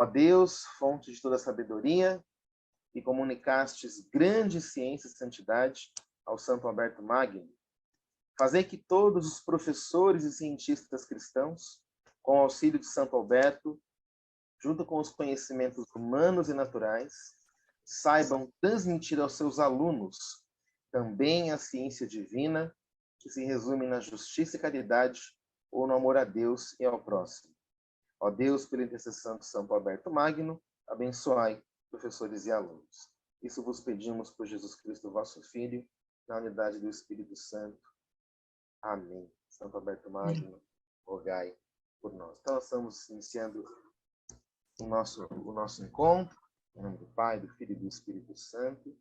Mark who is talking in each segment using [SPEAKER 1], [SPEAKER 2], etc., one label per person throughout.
[SPEAKER 1] Ó Deus, fonte de toda sabedoria, que comunicastes grande ciência e santidade ao Santo Alberto Magno, fazei que todos os professores e cientistas cristãos, com o auxílio de Santo Alberto, junto com os conhecimentos humanos e naturais, saibam transmitir aos seus alunos também a ciência divina, que se resume na justiça e caridade, ou no amor a Deus e ao próximo. Ó Deus, pela intercessão de Santo Alberto Magno, abençoai professores e alunos. Isso vos pedimos por Jesus Cristo, vosso Filho, na unidade do Espírito Santo. Amém. Santo Alberto Magno, rogai por nós. Então, nós estamos iniciando o nosso encontro, em nome do Pai, do Filho e do Espírito Santo.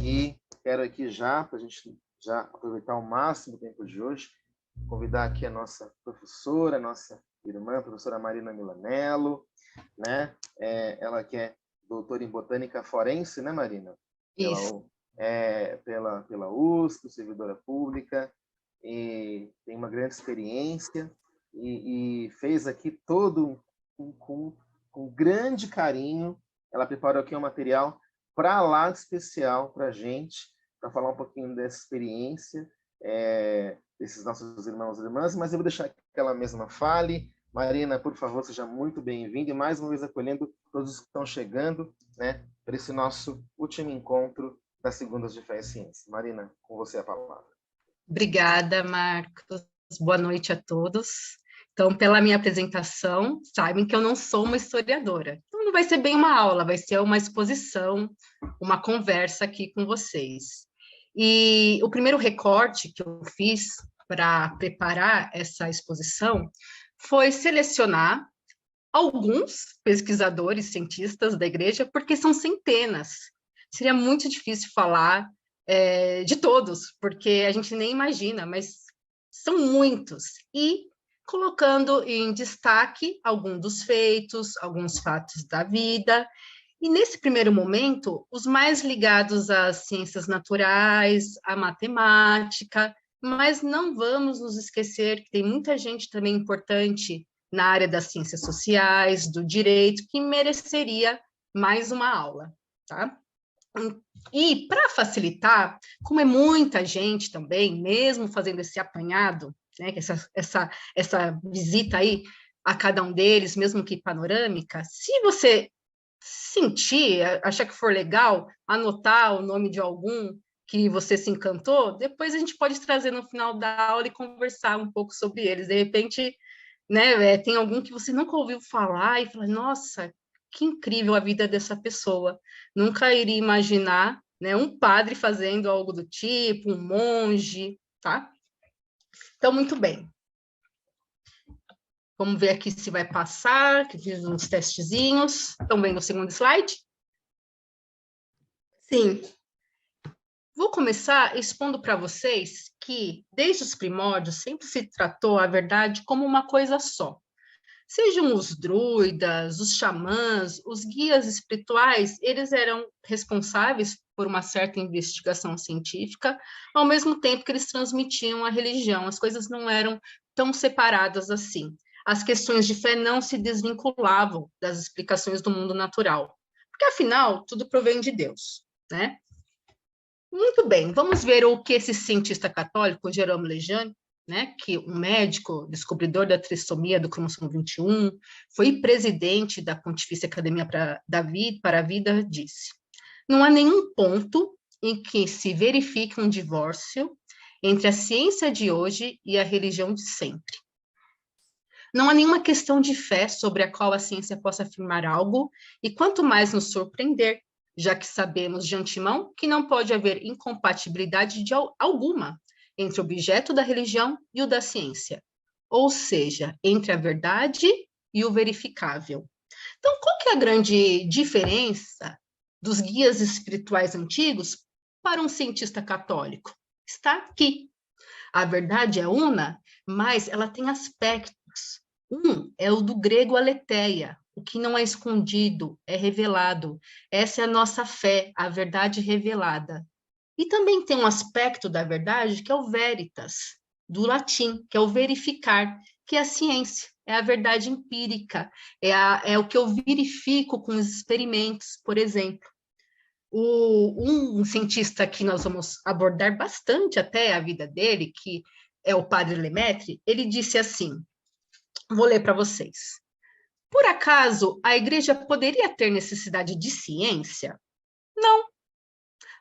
[SPEAKER 1] E quero aqui já, para a gente já aproveitar ao máximo o tempo de hoje, convidar aqui a nossa professora, a nossa irmã, a professora Marina Milanello, né? Ela que é doutora em Botânica Forense, né, Marina?
[SPEAKER 2] Isso.
[SPEAKER 1] Pela USP, servidora pública, e tem uma grande experiência, e fez aqui todo com grande carinho. Ela preparou aqui um material para lá de especial para a gente, para falar um pouquinho dessa experiência, desses nossos irmãos e irmãs, mas eu vou deixar que ela mesma fale. Marina, por favor, seja muito bem-vinda, e mais uma vez acolhendo todos que estão chegando, né, para esse nosso último encontro das Segundas de Fé e Ciência. Marina, com você a palavra.
[SPEAKER 2] Obrigada, Marcos. Boa noite a todos. Então, pela minha apresentação, sabem que eu não sou uma historiadora. Então, não vai ser bem uma aula, vai ser uma exposição, uma conversa aqui com vocês. E o primeiro recorte que eu fiz para preparar essa exposição foi selecionar alguns pesquisadores, cientistas da igreja, porque são centenas. Seria muito difícil falar de todos, porque a gente nem imagina, mas são muitos. E colocando em destaque alguns dos feitos, alguns fatos da vida. E nesse primeiro momento, os mais ligados às ciências naturais, à matemática, mas não vamos nos esquecer que tem muita gente também importante na área das ciências sociais, do direito, que mereceria mais uma aula, tá? E, para facilitar, como é muita gente também, mesmo fazendo esse apanhado, né, essa visita aí a cada um deles, mesmo que panorâmica, se você sentir, achar que for legal, anotar o nome de algum que você se encantou, depois a gente pode trazer no final da aula e conversar um pouco sobre eles. De repente, né, tem algum que você nunca ouviu falar e fala, nossa, que incrível a vida dessa pessoa. Nunca iria imaginar, né, um padre fazendo algo do tipo, um monge, tá? Então, muito bem. Vamos ver aqui se vai passar, que fiz uns testezinhos. Estão vendo o segundo slide? Sim. Vou começar expondo para vocês que, desde os primórdios, sempre se tratou a verdade como uma coisa só. Sejam os druidas, os xamãs, os guias espirituais, eles eram responsáveis por uma certa investigação científica, ao mesmo tempo que eles transmitiam a religião. As coisas não eram tão separadas assim. As questões de fé não se desvinculavam das explicações do mundo natural, porque, afinal, tudo provém de Deus, né? Muito bem, vamos ver o que esse cientista católico, Jerome Lejeune, né, que um médico, descobridor da trissomia do cromossomo 21, foi presidente da Pontifícia Academia para a Vida, disse: não há nenhum ponto em que se verifique um divórcio entre a ciência de hoje e a religião de sempre. Não há nenhuma questão de fé sobre a qual a ciência possa afirmar algo, e quanto mais nos surpreender, já que sabemos de antemão que não pode haver incompatibilidade alguma entre o objeto da religião e o da ciência, ou seja, entre a verdade e o verificável. Então, qual que é a grande diferença dos guias espirituais antigos para um cientista católico? Está aqui. A verdade é una, mas ela tem aspectos. Um é o do grego aletheia, o que não é escondido, é revelado. Essa é a nossa fé, a verdade revelada. E também tem um aspecto da verdade que é o veritas, do latim, que é o verificar, que é a ciência, é a verdade empírica, é o que eu verifico com os experimentos, por exemplo. Um cientista que nós vamos abordar bastante até a vida dele, que é o padre Lemaitre, ele disse assim, vou ler para vocês. Por acaso, a igreja poderia ter necessidade de ciência? Não.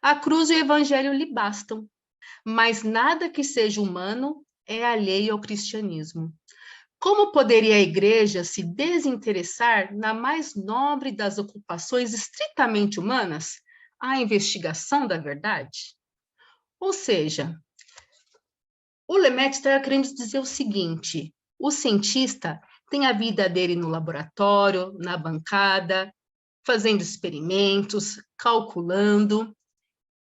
[SPEAKER 2] A cruz e o evangelho lhe bastam, mas nada que seja humano é alheio ao cristianismo. Como poderia a igreja se desinteressar na mais nobre das ocupações estritamente humanas, a investigação da verdade? Ou seja, o Lemaitre está querendo dizer o seguinte, o cientista tem a vida dele no laboratório, na bancada, fazendo experimentos, calculando,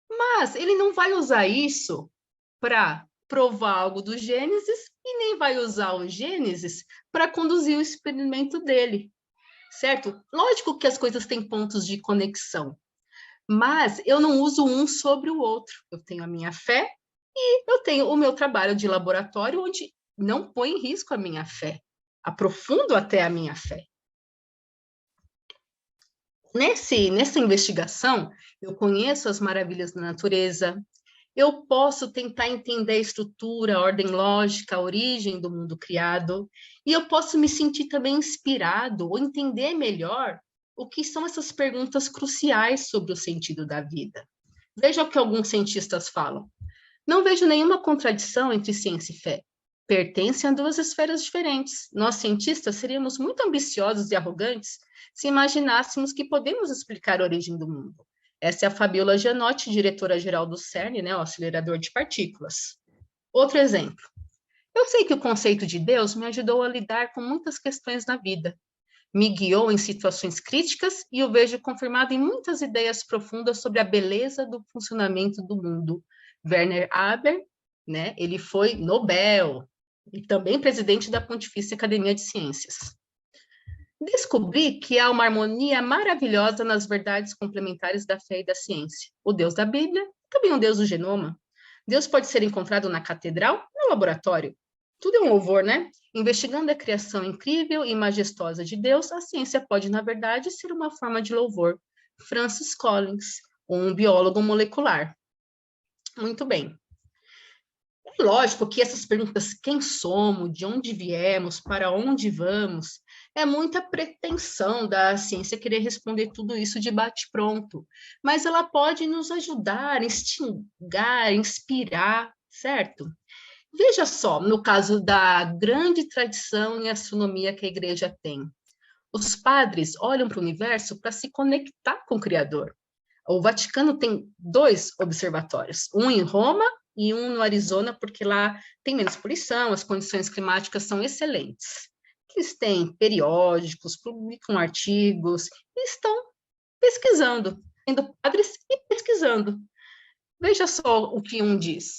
[SPEAKER 2] mas ele não vai usar isso para provar algo do Gênesis e nem vai usar o Gênesis para conduzir o experimento dele, certo? Lógico que as coisas têm pontos de conexão, mas eu não uso um sobre o outro. Eu tenho a minha fé e eu tenho o meu trabalho de laboratório, onde não põe em risco a minha fé, aprofundo até a minha fé. Nessa investigação, eu conheço as maravilhas da natureza, eu posso tentar entender a estrutura, a ordem lógica, a origem do mundo criado, e eu posso me sentir também inspirado ou entender melhor o que são essas perguntas cruciais sobre o sentido da vida. Veja o que alguns cientistas falam. Não vejo nenhuma contradição entre ciência e fé. Pertencem a duas esferas diferentes. Nós, cientistas, seríamos muito ambiciosos e arrogantes se imaginássemos que podemos explicar a origem do mundo. Essa é a Fabiola Gianotti, diretora-geral do CERN, né, o acelerador de partículas. Outro exemplo. Eu sei que o conceito de Deus me ajudou a lidar com muitas questões na vida. Me guiou em situações críticas e eu vejo confirmado em muitas ideias profundas sobre a beleza do funcionamento do mundo. Werner Haber, né, ele foi Nobel e também presidente da Pontifícia Academia de Ciências. Descobri que há uma harmonia maravilhosa nas verdades complementares da fé e da ciência. O Deus da Bíblia, também o Deus do genoma. Deus pode ser encontrado na catedral, no laboratório. Tudo é um louvor, né? Investigando a criação incrível e majestosa de Deus, a ciência pode, na verdade, ser uma forma de louvor. Francis Collins, um biólogo molecular. Muito bem. É lógico que essas perguntas, quem somos, de onde viemos, para onde vamos, é muita pretensão da ciência querer responder tudo isso de bate-pronto, mas ela pode nos ajudar, instigar, inspirar, certo? Veja só, no caso da grande tradição em astronomia que a igreja tem. Os padres olham para o universo para se conectar com o Criador. O Vaticano tem 2 observatórios, um em Roma e um no Arizona, porque lá tem menos poluição, as condições climáticas são excelentes. Eles têm periódicos, publicam artigos, e estão pesquisando, sendo padres e pesquisando. Veja só o que um diz.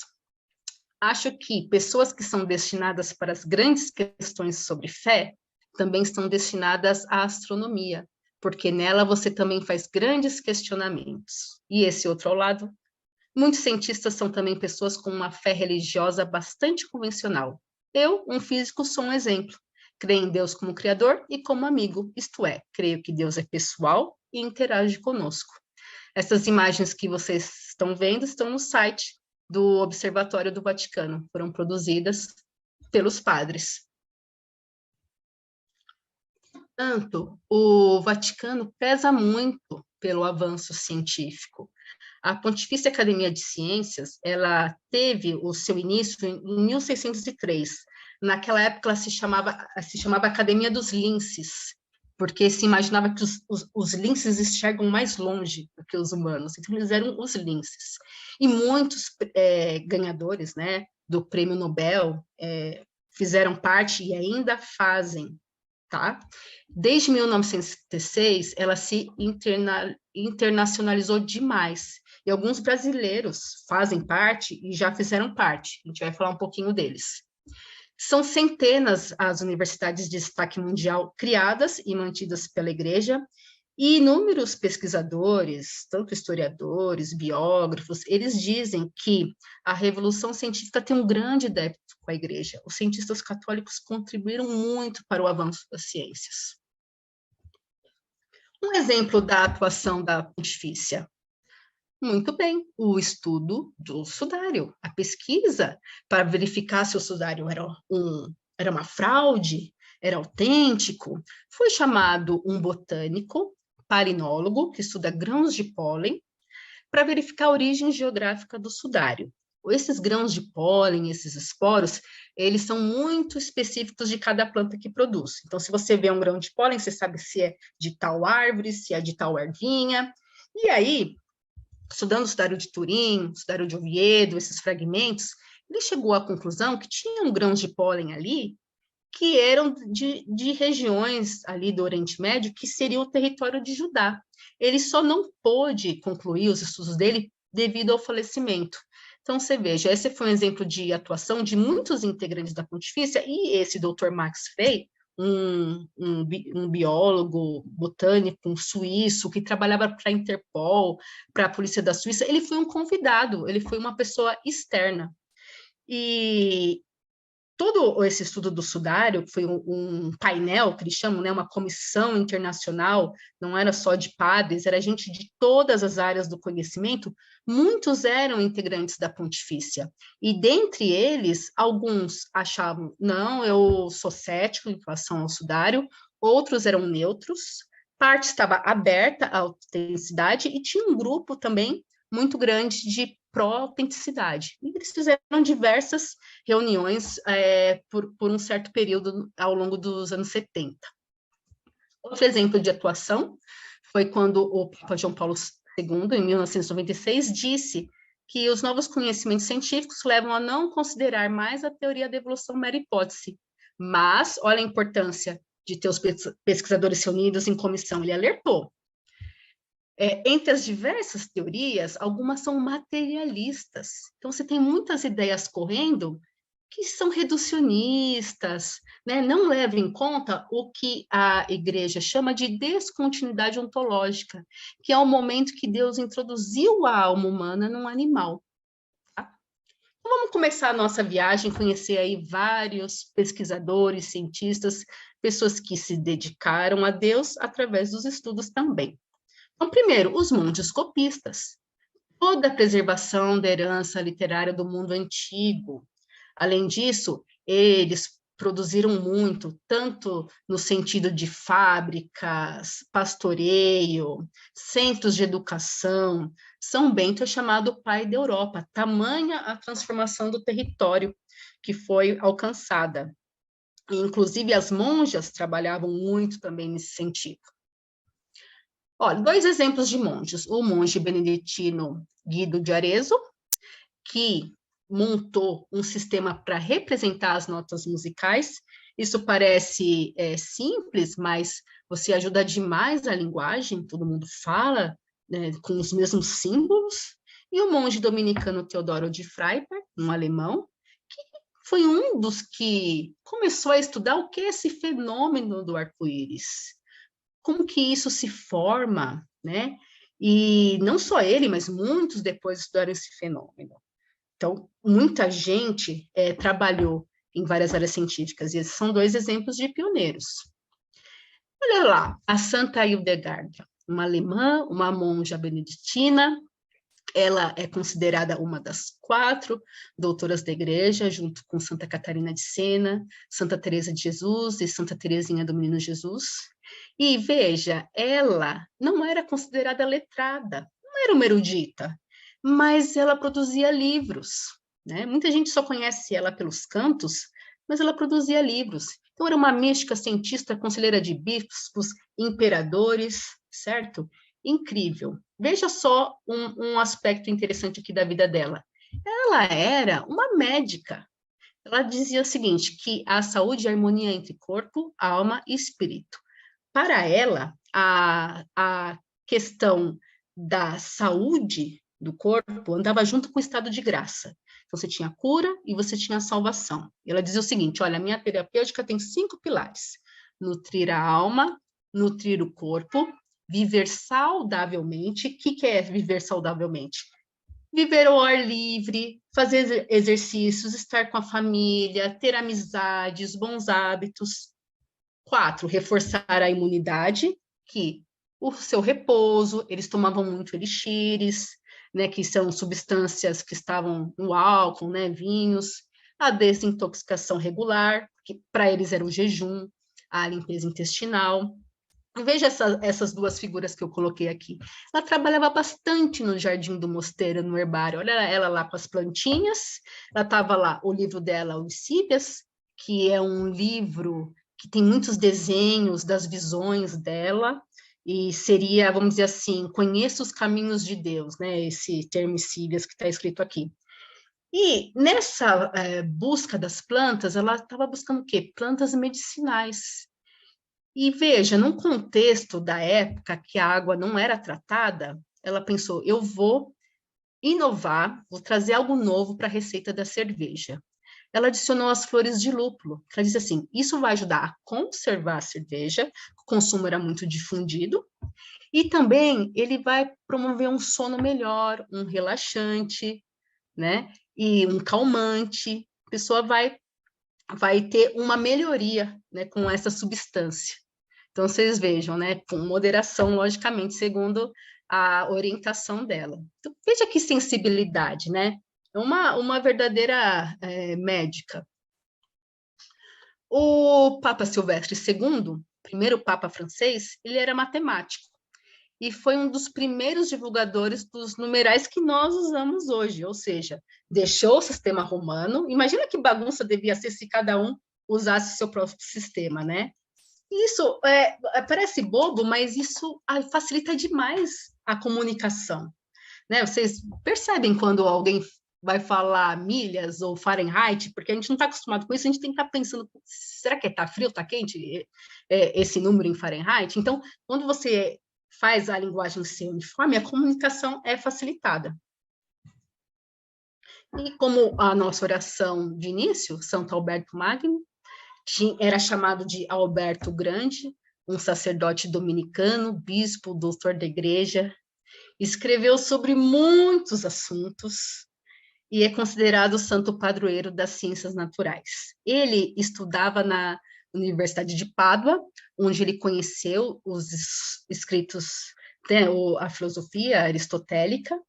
[SPEAKER 2] Acho que pessoas que são destinadas para as grandes questões sobre fé também estão destinadas à astronomia, porque nela você também faz grandes questionamentos. E esse outro ao lado, muitos cientistas são também pessoas com uma fé religiosa bastante convencional. Eu, um físico, sou um exemplo. Creio em Deus como Criador e como amigo, isto é, creio que Deus é pessoal e interage conosco. Essas imagens que vocês estão vendo estão no site do Observatório do Vaticano, foram produzidas pelos padres. Portanto, o Vaticano pesa muito pelo avanço científico. A Pontifícia Academia de Ciências, ela teve o seu início em 1603. Naquela época, ela se chamava Academia dos Linces, porque se imaginava que os linces enxergam mais longe do que os humanos, então eles eram os linces. E muitos ganhadores, né, do Prêmio Nobel fizeram parte e ainda fazem, tá? Desde 1906, ela se internacionalizou demais, e alguns brasileiros fazem parte e já fizeram parte, a gente vai falar um pouquinho deles. São centenas as universidades de destaque mundial criadas e mantidas pela Igreja, E inúmeros pesquisadores, tanto historiadores, biógrafos, eles dizem que a Revolução Científica tem um grande débito com a Igreja. Os cientistas católicos contribuíram muito para o avanço das ciências. Um exemplo da atuação da Pontifícia. Muito bem, o estudo do sudário, a pesquisa para verificar se o sudário era uma fraude, era autêntico. Foi chamado um botânico, parinólogo, que estuda grãos de pólen, para verificar a origem geográfica do sudário. Esses grãos de pólen, esses esporos, eles são muito específicos de cada planta que produz. Então, se você vê um grão de pólen, você sabe se é de tal árvore, se é de tal ervinha. E aí, estudando o sudário de Turim, o sudário de Oviedo, esses fragmentos, ele chegou à conclusão que tinham grãos de pólen ali que eram de regiões ali do Oriente Médio, que seria o território de Judá. Ele só não pôde concluir os estudos dele devido ao falecimento. Então, você veja, esse foi um exemplo de atuação de muitos integrantes da Pontifícia, e esse Dr. Max Frey, um biólogo botânico, um suíço, que trabalhava para a Interpol, para a Polícia da Suíça, ele foi um convidado, ele foi uma pessoa externa. E todo esse estudo do sudário foi um painel, que eles chamam, né, uma comissão internacional, não era só de padres, era gente de todas as áreas do conhecimento, muitos eram integrantes da Pontifícia, e dentre eles, alguns achavam, não, eu sou cético em relação ao sudário, outros eram neutros, parte estava aberta à autenticidade, e tinha um grupo também muito grande de pró-autenticidade. E eles fizeram diversas reuniões por um certo período ao longo dos anos 70. Outro exemplo de atuação foi quando o Papa João Paulo II, em 1996, disse que os novos conhecimentos científicos levam a não considerar mais a teoria da evolução mera hipótese. Mas, olha a importância de ter os pesquisadores reunidos em comissão, ele alertou. Entre as diversas teorias, algumas são materialistas. Então, você tem muitas ideias correndo que são reducionistas, né? Não levam em conta o que a Igreja chama de descontinuidade ontológica, que é o momento que Deus introduziu a alma humana num animal. Tá? Então, vamos começar a nossa viagem, conhecer aí vários pesquisadores, cientistas, pessoas que se dedicaram a Deus através dos estudos também. Então, primeiro, os monges copistas. Toda a preservação da herança literária do mundo antigo. Além disso, eles produziram muito, tanto no sentido de fábricas, pastoreio, centros de educação. São Bento é chamado pai da Europa, tamanha a transformação do território que foi alcançada. E, inclusive, as monjas trabalhavam muito também nesse sentido. Olha, 2 exemplos de monges. O monge beneditino Guido de Arezzo, que montou um sistema para representar as notas musicais. Isso parece simples, mas você ajuda demais a linguagem, todo mundo fala, né, com os mesmos símbolos. E o monge dominicano Teodoro de Freiberg, um alemão, que foi um dos que começou a estudar o que é esse fenômeno do arco-íris. Como que isso se forma, né? E não só ele, mas muitos depois estudaram esse fenômeno. Então, muita gente trabalhou em várias áreas científicas, e esses são 2 exemplos de pioneiros. Olha lá, a Santa Hildegarda, uma alemã, uma monja beneditina, ela é considerada uma das 4 doutoras da Igreja, junto com Santa Catarina de Sena, Santa Teresa de Jesus e Santa Teresinha do Menino Jesus. E veja, ela não era considerada letrada, não era uma erudita, mas ela produzia livros, né? Muita gente só conhece ela pelos cantos, mas ela produzia livros. Então, era uma mística, cientista, conselheira de bispos, imperadores, certo? Incrível. Veja só um aspecto interessante aqui da vida dela. Ela era uma médica. Ela dizia o seguinte, que a saúde e a harmonia entre corpo, alma e espírito. Para ela, a questão da saúde do corpo andava junto com o estado de graça. Então, você tinha a cura e você tinha a salvação. E ela dizia o seguinte, olha, a minha terapêutica tem 5 pilares. Nutrir a alma, nutrir o corpo, viver saudavelmente. O que é viver saudavelmente? Viver ao ar livre, fazer exercícios, estar com a família, ter amizades, bons hábitos. 4, reforçar a imunidade, que o seu repouso, eles tomavam muito elixires, né, que são substâncias que estavam no álcool, né, vinhos, a desintoxicação regular, que para eles era o jejum, a limpeza intestinal. Veja essas duas figuras que eu coloquei aqui. Ela trabalhava bastante no Jardim do Mosteiro, no herbário. Olha ela lá com as plantinhas. Ela estava lá, o livro dela, Licídias, que é um livro que tem muitos desenhos das visões dela, e seria, vamos dizer assim, conheça os caminhos de Deus, né? Esse termo Licídias que está escrito aqui. E nessa busca das plantas, ela estava buscando o quê? Plantas medicinais. E veja, num contexto da época que a água não era tratada, ela pensou, eu vou inovar, vou trazer algo novo para a receita da cerveja. Ela adicionou as flores de lúpulo. Ela disse assim, isso vai ajudar a conservar a cerveja, o consumo era muito difundido, e também ele vai promover um sono melhor, um relaxante, né? E um calmante. A pessoa vai ter uma melhoria, né, com essa substância. Então, vocês vejam, né, com moderação, logicamente, segundo a orientação dela. Então, veja que sensibilidade, né? É uma verdadeira médica. O Papa Silvestre II, primeiro Papa francês, ele era matemático e foi um dos primeiros divulgadores dos numerais que nós usamos hoje, ou seja, deixou o sistema romano. Imagina que bagunça devia ser se cada um usasse seu próprio sistema, né? Isso parece bobo, mas isso facilita demais a comunicação, né? Vocês percebem quando alguém vai falar milhas ou Fahrenheit, porque a gente não está acostumado com isso, a gente tem que estar pensando, será que está frio, está quente esse número em Fahrenheit? Então, quando você faz a linguagem ser uniforme, a comunicação é facilitada. E como a nossa oração de início, Santo Alberto Magno, era chamado de Alberto Grande, um sacerdote dominicano, bispo, doutor da igreja, escreveu sobre muitos assuntos e é considerado o santo padroeiro das ciências naturais. Ele estudava na Universidade de Pádua, onde ele conheceu os escritos, né, a filosofia aristotélica,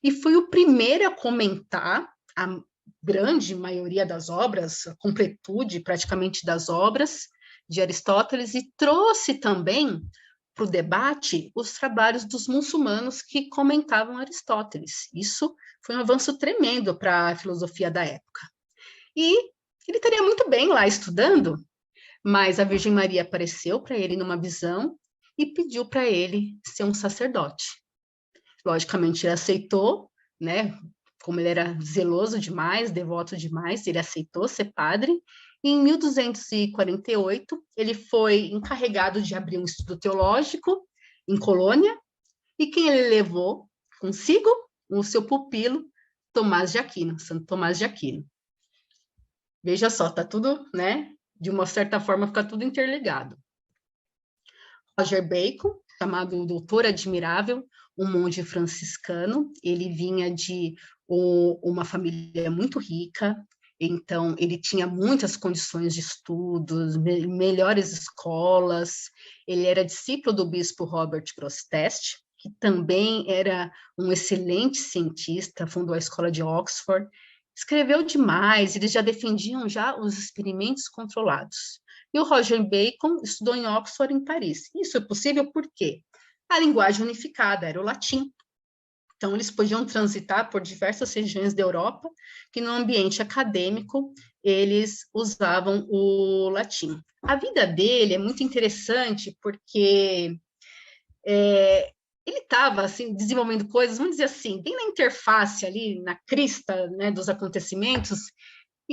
[SPEAKER 2] e foi o primeiro a comentar a grande maioria das obras, a completude praticamente das obras de Aristóteles, e trouxe também para o debate os trabalhos dos muçulmanos que comentavam Aristóteles. Isso foi um avanço tremendo para a filosofia da época. E ele estaria muito bem lá estudando, mas a Virgem Maria apareceu para ele numa visão e pediu para ele ser um sacerdote. Logicamente, ele aceitou, né? Como ele era zeloso demais, devoto demais, ele aceitou ser padre. E em 1248, ele foi encarregado de abrir um estudo teológico em Colônia, e quem ele levou consigo? O seu pupilo, Tomás de Aquino, Santo Tomás de Aquino. Veja só, tá tudo, né? De uma certa forma, fica tudo interligado. Roger Bacon, chamado Doutor Admirável, um monge franciscano, ele vinha de uma família muito rica, então ele tinha muitas condições de estudos, melhores escolas, ele era discípulo do bispo Robert Grosseteste, que também era um excelente cientista, fundou a escola de Oxford, escreveu demais, eles já defendiam já os experimentos controlados. E o Roger Bacon estudou em Oxford, em Paris. Isso é possível por quê? A linguagem unificada era o latim. Então, eles podiam transitar por diversas regiões da Europa, que no ambiente acadêmico eles usavam o latim. A vida dele é muito interessante porque ele estava assim, desenvolvendo coisas, vamos dizer assim, bem na interface ali, na crista, né, dos acontecimentos,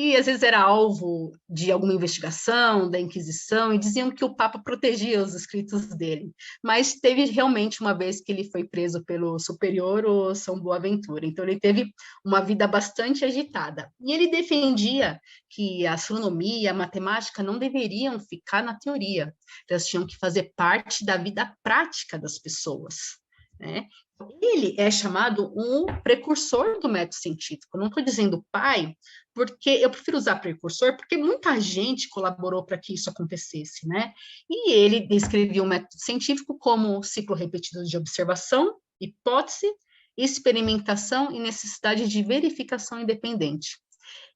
[SPEAKER 2] e às vezes era alvo de alguma investigação, da Inquisição, e diziam que o Papa protegia os escritos dele. Mas teve realmente uma vez que ele foi preso pelo superior, o São Boaventura. Então, ele teve uma vida bastante agitada. E ele defendia que a astronomia e a matemática não deveriam ficar na teoria, elas tinham que fazer parte da vida prática das pessoas, né? Ele é chamado um precursor do método científico. Não estou dizendo pai, porque eu prefiro usar precursor, porque muita gente colaborou para que isso acontecesse, né? E ele descrevia o método científico como ciclo repetido de observação, hipótese, experimentação e necessidade de verificação independente.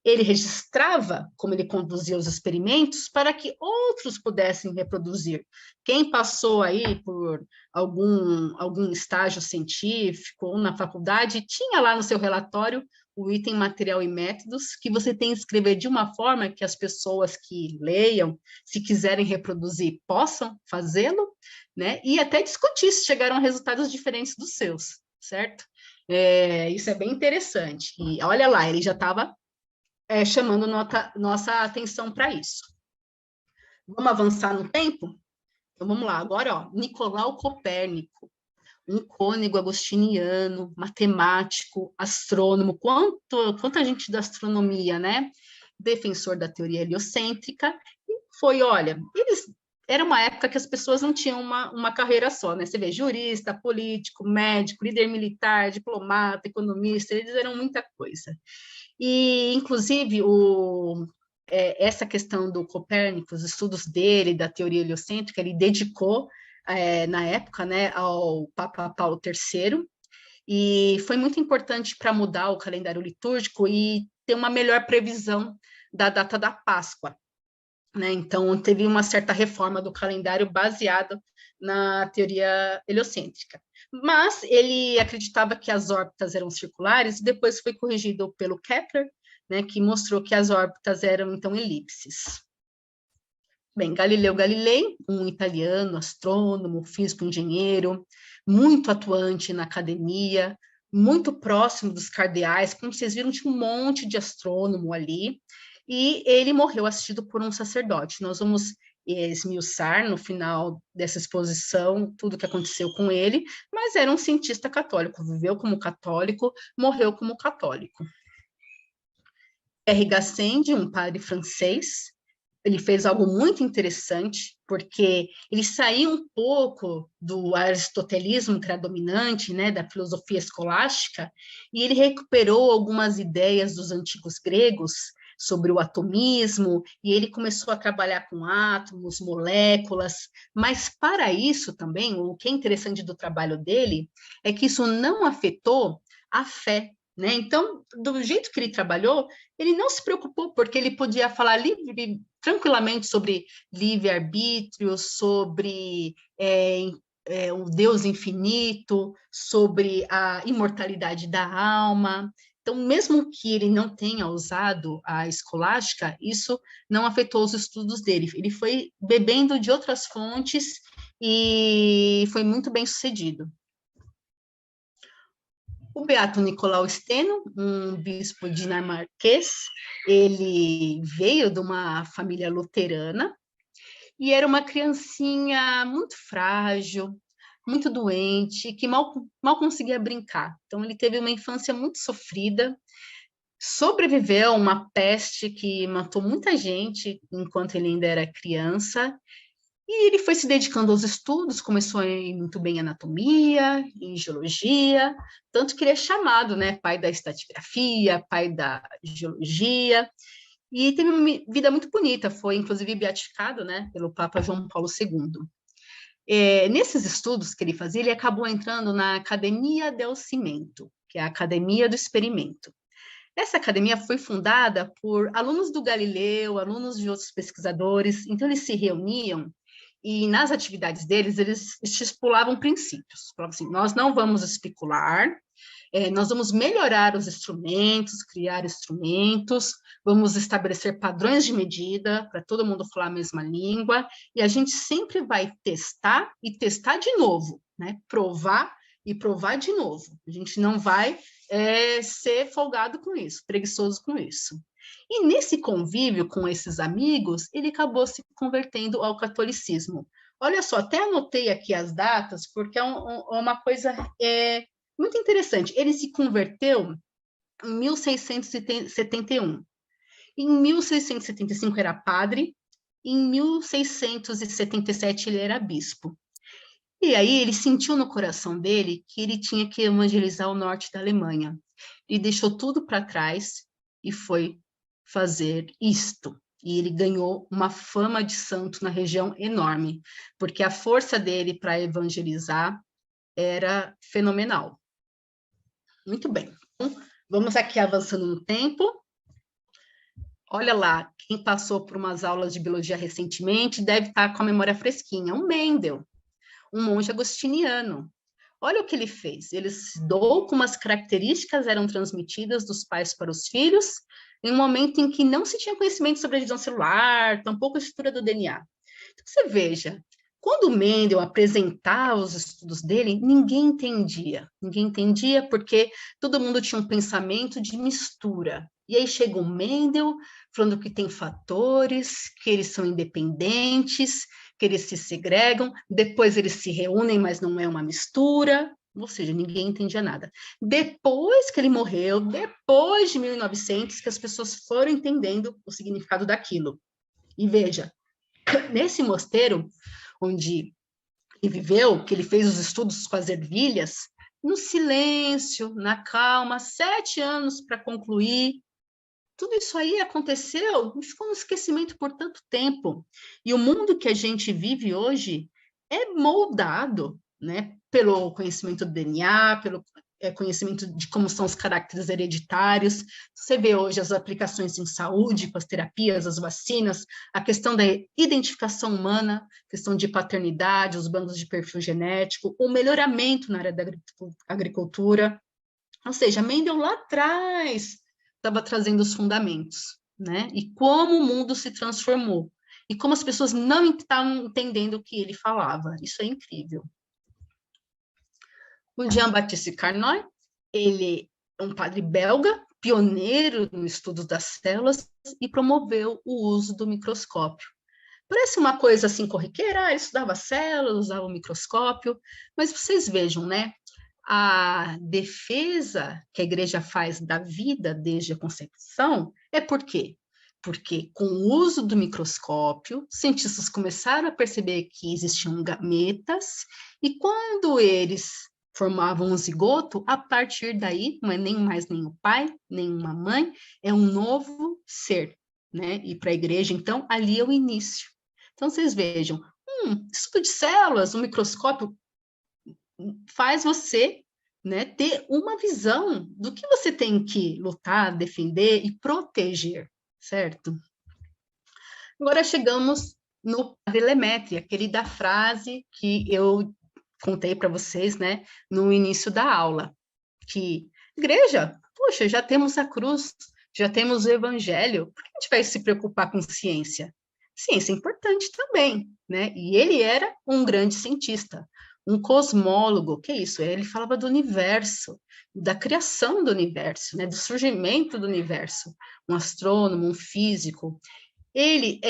[SPEAKER 2] Ele registrava como ele conduzia os experimentos para que outros pudessem reproduzir. Quem passou aí por algum estágio científico ou na faculdade, tinha lá no seu relatório o item material e métodos, que você tem que escrever de uma forma que as pessoas que leiam, se quiserem reproduzir, possam fazê-lo, né? E até discutir se chegaram a resultados diferentes dos seus, certo? Isso é bem interessante. E olha lá, ele já estava chamando nossa atenção para isso. Vamos avançar no tempo? Então, vamos lá. Agora, ó, Nicolau Copérnico, um cônego agostiniano, matemático, astrônomo, quanta gente da astronomia, né? Defensor da teoria heliocêntrica, e foi, olha, era uma época que as pessoas não tinham uma carreira só, né? Você vê, jurista, político, médico, líder militar, diplomata, economista, eles eram muita coisa. E, inclusive, essa questão do Copérnico, os estudos dele, da teoria heliocêntrica, ele dedicou, na época, né, ao Papa Paulo III, e foi muito importante para mudar o calendário litúrgico e ter uma melhor previsão da data da Páscoa, né? Então, teve uma certa reforma do calendário baseado na teoria heliocêntrica. Mas ele acreditava que as órbitas eram circulares e depois foi corrigido pelo Kepler, né, que mostrou que as órbitas eram, então, elipses. Bem, Galileu Galilei, um italiano, astrônomo, físico, engenheiro, muito atuante na academia, muito próximo dos cardeais, como vocês viram, tinha um monte de astrônomo ali, e ele morreu assistido por um sacerdote. Nós vamos esmiuçar no final dessa exposição tudo o que aconteceu com ele, mas era um cientista católico, viveu como católico, morreu como católico. R. Gassendi, um padre francês, ele fez algo muito interessante, porque ele saiu um pouco do aristotelismo, que era dominante, né, da filosofia escolástica, e ele recuperou algumas ideias dos antigos gregos sobre o atomismo, e ele começou a trabalhar com átomos, moléculas, mas para isso também, o que é interessante do trabalho dele, é que isso não afetou a fé, né? Então, do jeito que ele trabalhou, ele não se preocupou, porque ele podia falar tranquilamente sobre livre-arbítrio, sobre o Deus infinito, sobre a imortalidade da alma. Então, mesmo que ele não tenha usado a escolástica, isso não afetou os estudos dele. Ele foi bebendo de outras fontes e foi muito bem sucedido. O Beato Nicolau Steno, um bispo dinamarquês, ele veio de uma família luterana e era uma criancinha muito frágil, muito doente, que mal conseguia brincar. Então, ele teve uma infância muito sofrida, sobreviveu a uma peste que matou muita gente enquanto ele ainda era criança, e ele foi se dedicando aos estudos, começou a ir muito bem em anatomia, em geologia, tanto que ele é chamado, né, pai da estratigrafia, pai da geologia, e teve uma vida muito bonita, foi inclusive beatificado, né, pelo Papa João Paulo II. Nesses estudos que ele fazia, ele acabou entrando na Academia del Cimento, que é a Academia do Experimento. Essa academia foi fundada por alunos do Galileu, alunos de outros pesquisadores, então eles se reuniam e nas atividades deles, eles estipulavam princípios. Falavam assim, nós não vamos especular, nós vamos melhorar os instrumentos, criar instrumentos, vamos estabelecer padrões de medida para todo mundo falar a mesma língua, e a gente sempre vai testar e testar de novo, né? Provar e provar de novo. A gente não vai ser folgado com isso, preguiçoso com isso. E nesse convívio com esses amigos, ele acabou se convertendo ao catolicismo. Olha só, até anotei aqui as datas, porque é uma coisa muito interessante. Ele se converteu em 1671. Em 1675 era padre, em 1677 ele era bispo. E aí ele sentiu no coração dele que ele tinha que evangelizar o norte da Alemanha. Ele deixou tudo para trás e foi fazer isto. E ele ganhou uma fama de santo na região enorme, porque a força dele para evangelizar era fenomenal. Muito bem. Então, vamos aqui avançando no tempo. Olha lá, quem passou por umas aulas de biologia recentemente deve estar com a memória fresquinha. O Mendel, um monge agostiniano. Olha o que ele fez. Ele estudou como as características eram transmitidas dos pais para os filhos, em um momento em que não se tinha conhecimento sobre a divisão celular, tampouco a estrutura do DNA. Então, você veja, quando o Mendel apresentava os estudos dele, ninguém entendia. Ninguém entendia porque todo mundo tinha um pensamento de mistura. E aí chega o Mendel falando que tem fatores, que eles são independentes, que eles se segregam, depois eles se reúnem, mas não é uma mistura, ou seja, ninguém entendia nada. Depois que ele morreu, depois de 1900, que as pessoas foram entendendo o significado daquilo. E veja, nesse mosteiro, onde ele viveu, que ele fez os estudos com as ervilhas, no silêncio, na calma, 7 anos para concluir. Tudo isso aí aconteceu e ficou no esquecimento por tanto tempo. E o mundo que a gente vive hoje é moldado, né, pelo conhecimento do DNA, pelo conhecimento de como são os caracteres hereditários. Você vê hoje as aplicações em saúde, com as terapias, as vacinas, a questão da identificação humana, questão de paternidade, os bancos de perfil genético, o melhoramento na área da agricultura. Ou seja, Mendel lá atrás estava trazendo os fundamentos, né? E como o mundo se transformou. E como as pessoas não estavam entendendo o que ele falava. Isso é incrível. O Jean-Baptiste Carnot, ele é um padre belga, pioneiro no estudo das células e promoveu o uso do microscópio. Parece uma coisa assim corriqueira, ele estudava células, usava o microscópio, mas vocês vejam, né? A defesa que a igreja faz da vida desde a concepção é por quê? Porque com o uso do microscópio, cientistas começaram a perceber que existiam gametas, e quando eles formavam um zigoto, a partir daí, não é nem mais nem o pai, nem uma mãe, é um novo ser, né? E para a igreja, então, ali é o início. Então, vocês vejam, estudo de células, um microscópio faz você, né, ter uma visão do que você tem que lutar, defender e proteger, certo? Agora chegamos no Padre Lemaitre, aquele da frase que eu contei para vocês, né, no início da aula, que igreja, poxa, já temos a cruz, já temos o evangelho, por que a gente vai se preocupar com ciência? Ciência é importante também, né? E ele era um grande cientista, um cosmólogo, que é isso? Ele falava do universo, da criação do universo, né? Do surgimento do universo, um astrônomo, um físico. Ele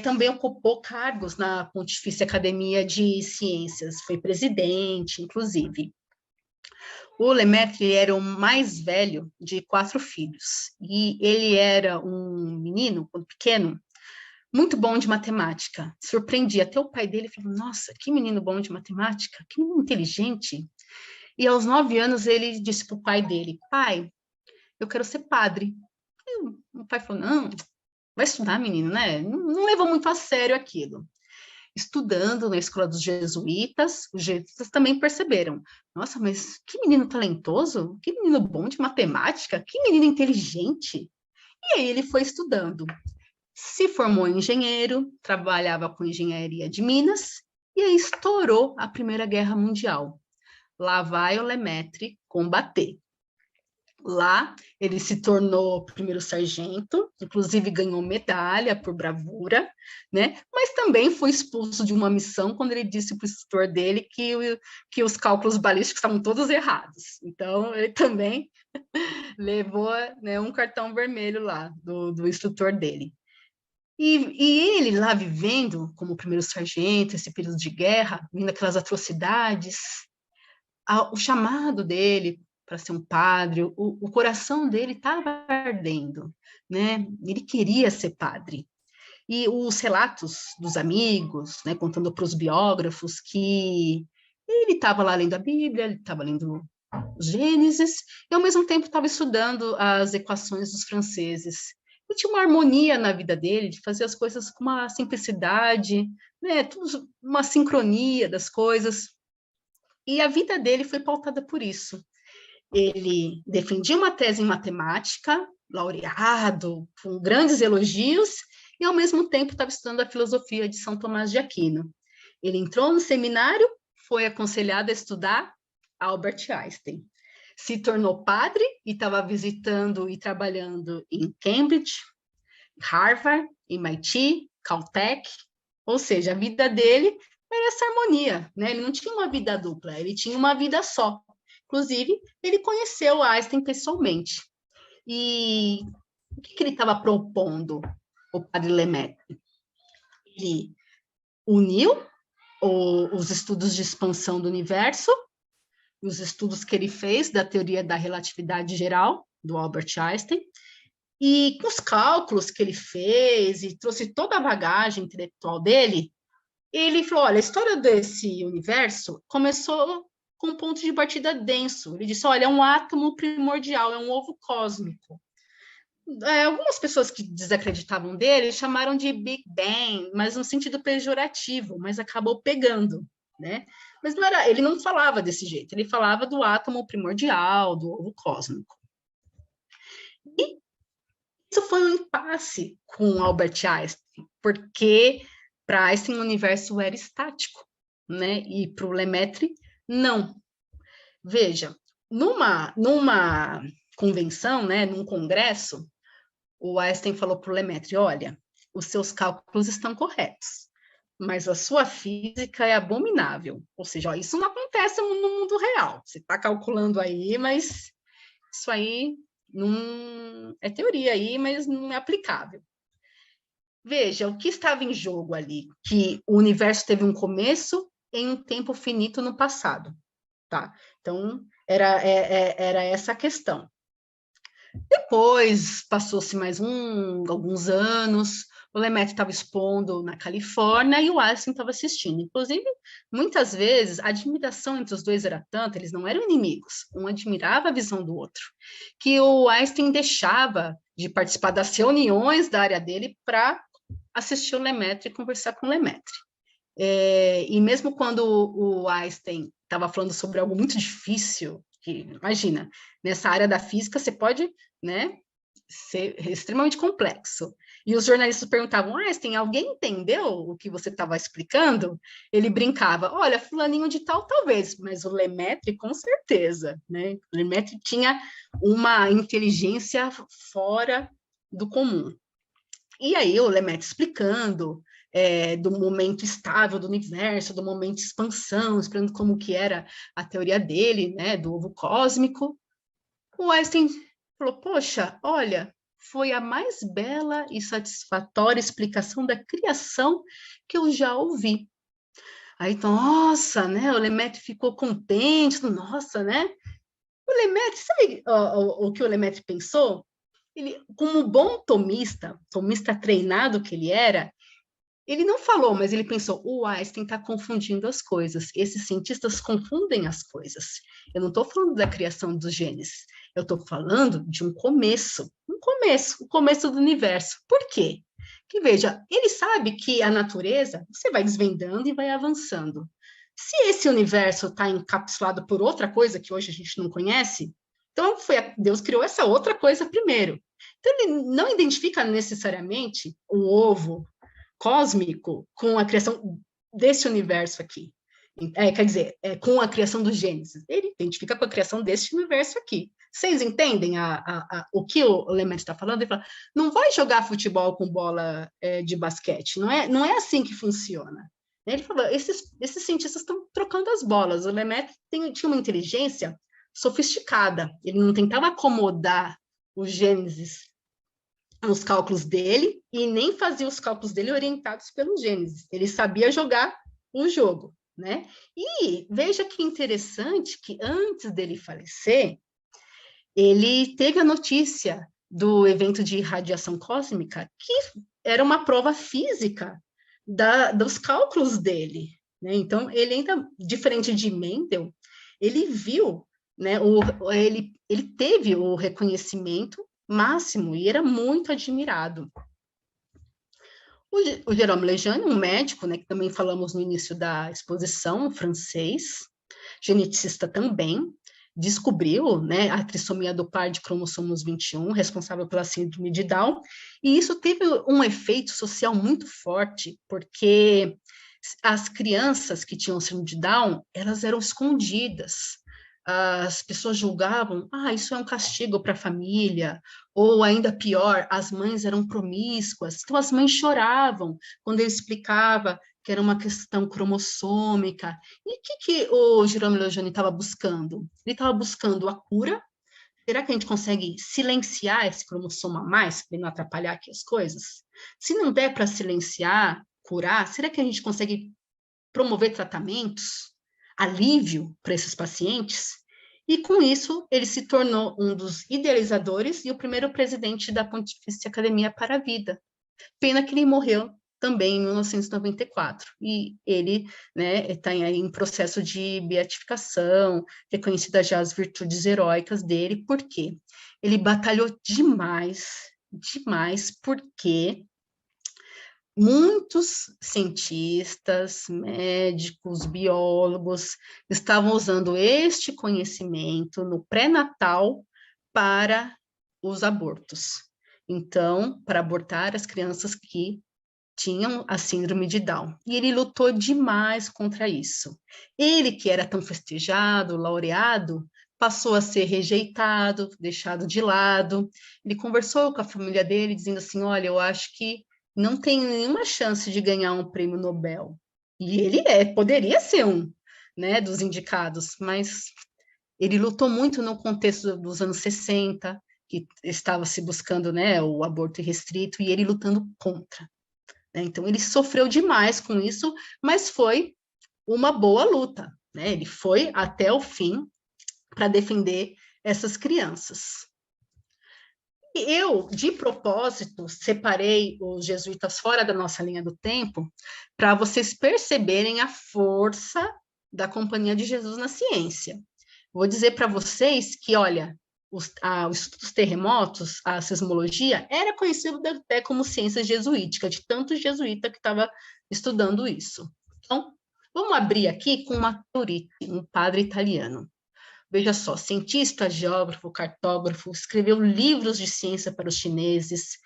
[SPEAKER 2] também ocupou cargos na Pontifícia Academia de Ciências, foi presidente, inclusive. O Lemaitre era o mais velho de 4 filhos, e ele era um menino, quando pequeno, muito bom de matemática. Surpreendia até o pai dele, falou, nossa, que menino bom de matemática, que menino inteligente. E aos 9 anos ele disse para o pai dele, pai, eu quero ser padre. E o pai falou, não, vai estudar, menino, né? Não levou muito a sério aquilo. Estudando na escola dos jesuítas, os jesuítas também perceberam, nossa, mas que menino talentoso, que menino bom de matemática, que menino inteligente. E aí ele foi estudando. Se formou em engenheiro, trabalhava com engenharia de Minas, e aí estourou a Primeira Guerra Mundial. Lá vai o Lemaitre combater. Lá, ele se tornou primeiro sargento, inclusive ganhou medalha por bravura, né? Mas também foi expulso de uma missão quando ele disse para o instrutor dele que os cálculos balísticos estavam todos errados. Então, ele também levou, né, um cartão vermelho lá do instrutor dele. E ele lá vivendo como primeiro sargento, esse período de guerra, vendo aquelas atrocidades, o chamado dele para ser um padre, o coração dele estava ardendo, né? Ele queria ser padre. E os relatos dos amigos, né, contando para os biógrafos que ele estava lá lendo a Bíblia, ele estava lendo os Gênesis, e ao mesmo tempo estava estudando as equações dos franceses. E tinha uma harmonia na vida dele, de fazer as coisas com uma simplicidade, né, tudo, uma sincronia das coisas. E a vida dele foi pautada por isso. Ele defendia uma tese em matemática, laureado, com grandes elogios, e ao mesmo tempo estava estudando a filosofia de São Tomás de Aquino. Ele entrou no seminário, foi aconselhado a estudar Albert Einstein. Se tornou padre e estava visitando e trabalhando em Cambridge, Harvard, MIT, Caltech, ou seja, a vida dele era essa harmonia, né? Ele não tinha uma vida dupla, ele tinha uma vida só. Inclusive, ele conheceu Einstein pessoalmente. E o que ele estava propondo, o padre Lemaitre? Ele uniu os estudos de expansão do universo, os estudos que ele fez da teoria da relatividade geral, do Albert Einstein, e com os cálculos que ele fez, e trouxe toda a bagagem intelectual dele, ele falou, olha, a história desse universo começou com um ponto de partida denso. Ele disse, olha, é um átomo primordial, é um ovo cósmico. Algumas pessoas que desacreditavam dele chamaram de Big Bang, mas no sentido pejorativo, mas acabou pegando, né? Mas não era, ele não falava desse jeito, ele falava do átomo primordial, do ovo cósmico. E isso foi um impasse com Albert Einstein, porque para Einstein o universo era estático, né? E para o Lemaitre, não. Veja, numa convenção, né, num congresso, o Einstein falou para o Lemaitre, olha, os seus cálculos estão corretos, mas a sua física é abominável. Ou seja, ó, isso não acontece no mundo real. Você está calculando aí, mas isso aí não é teoria aí, mas não é aplicável. Veja, o que estava em jogo ali? Que o universo teve um começo em um tempo finito no passado. Tá? Então, era essa a questão. Depois, passou-se mais alguns anos, o Lemaitre estava expondo na Califórnia e o Einstein estava assistindo. Inclusive, muitas vezes, a admiração entre os dois era tanta, eles não eram inimigos, um admirava a visão do outro, que o Einstein deixava de participar das reuniões da área dele para assistir o Lemaitre e conversar com o Lemaitre. E mesmo quando o Einstein estava falando sobre algo muito difícil, que, imagina, nessa área da física você pode, né, ser extremamente complexo. E os jornalistas perguntavam, Einstein, alguém entendeu o que você estava explicando? Ele brincava, olha, fulaninho de tal, talvez, mas o Lemaitre, com certeza, né? O Lemaitre tinha uma inteligência fora do comum. E aí o Lemaitre explicando do momento estável do universo, do momento de expansão, explicando como que era a teoria dele, né, do ovo cósmico. O Einstein falou, poxa, olha, foi a mais bela e satisfatória explicação da criação que eu já ouvi. Aí, nossa, né, o Lemaitre ficou contente, nossa, né? O Lemaitre, sabe o que o Lemaitre pensou? Ele, como bom tomista treinado que ele era, ele não falou, mas ele pensou, o Einstein está confundindo as coisas. Esses cientistas confundem as coisas. Eu não estou falando da criação dos genes. Eu estou falando de um começo. O começo do universo. Por quê? Que veja, ele sabe que a natureza, você vai desvendando e vai avançando. Se esse universo está encapsulado por outra coisa que hoje a gente não conhece, então Deus criou essa outra coisa primeiro. Então ele não identifica necessariamente o ovo cósmico com a criação desse universo aqui. Quer dizer, com a criação do Gênesis. Ele identifica com a criação desse universo aqui. Vocês entendem o que o Lemaitre está falando? Ele fala, não vai jogar futebol com bola de basquete, não é assim que funciona. Ele falou, esses cientistas estão trocando as bolas. O Lemaitre tinha uma inteligência sofisticada, ele não tentava acomodar os Gênesis nos cálculos dele e nem fazia os cálculos dele orientados pelo Gênesis. Ele sabia jogar o jogo, né? E veja que interessante que antes dele falecer, ele teve a notícia do evento de radiação cósmica, que era uma prova física dos cálculos dele, né? Então, ele ainda, diferente de Mendel, ele viu, né, ele teve o reconhecimento máximo e era muito admirado. O Jérôme Lejeune, um médico, né, que também falamos no início da exposição, francês, geneticista também, descobriu, né, a trissomia do par de cromossomos 21, responsável pela síndrome de Down, e isso teve um efeito social muito forte, porque as crianças que tinham síndrome de Down, elas eram escondidas. As pessoas julgavam, isso é um castigo para a família, ou ainda pior, as mães eram promíscuas, então as mães choravam quando ele explicava que era uma questão cromossômica. E o que o Jérôme Lejeune estava buscando? Ele estava buscando a cura. Será que a gente consegue silenciar esse cromossomo a mais, para não atrapalhar aqui as coisas? Se não der para silenciar, curar, será que a gente consegue promover tratamentos, alívio para esses pacientes? E com isso, ele se tornou um dos idealizadores e o primeiro presidente da Pontifícia Academia para a Vida. Pena que ele morreu também em 1994, e ele, né, está em processo de beatificação, reconhecidas já as virtudes heróicas dele, porque ele batalhou demais, porque muitos cientistas, médicos, biólogos estavam usando este conhecimento no pré-natal para os abortos. Então, para abortar as crianças que tinham a síndrome de Down. E ele lutou demais contra isso. Ele, que era tão festejado, laureado, passou a ser rejeitado, deixado de lado. Ele conversou com a família dele, dizendo assim, olha, eu acho que não tem nenhuma chance de ganhar um prêmio Nobel. E ele poderia ser um, né, dos indicados, mas ele lutou muito no contexto dos anos 60, que estava se buscando, né, o aborto irrestrito, e ele lutando contra. Então, ele sofreu demais com isso, mas foi uma boa luta, né? Ele foi até o fim para defender essas crianças. E eu, de propósito, separei os jesuítas fora da nossa linha do tempo para vocês perceberem a força da Companhia de Jesus na ciência. Vou dizer para vocês que, olha, os estudos dos terremotos, a sismologia, era conhecido até como ciência jesuítica, de tanto jesuíta que estava estudando isso. Então, vamos abrir aqui com Maturidi, um padre italiano. Veja só, cientista, geógrafo, cartógrafo, escreveu livros de ciência para os chineses,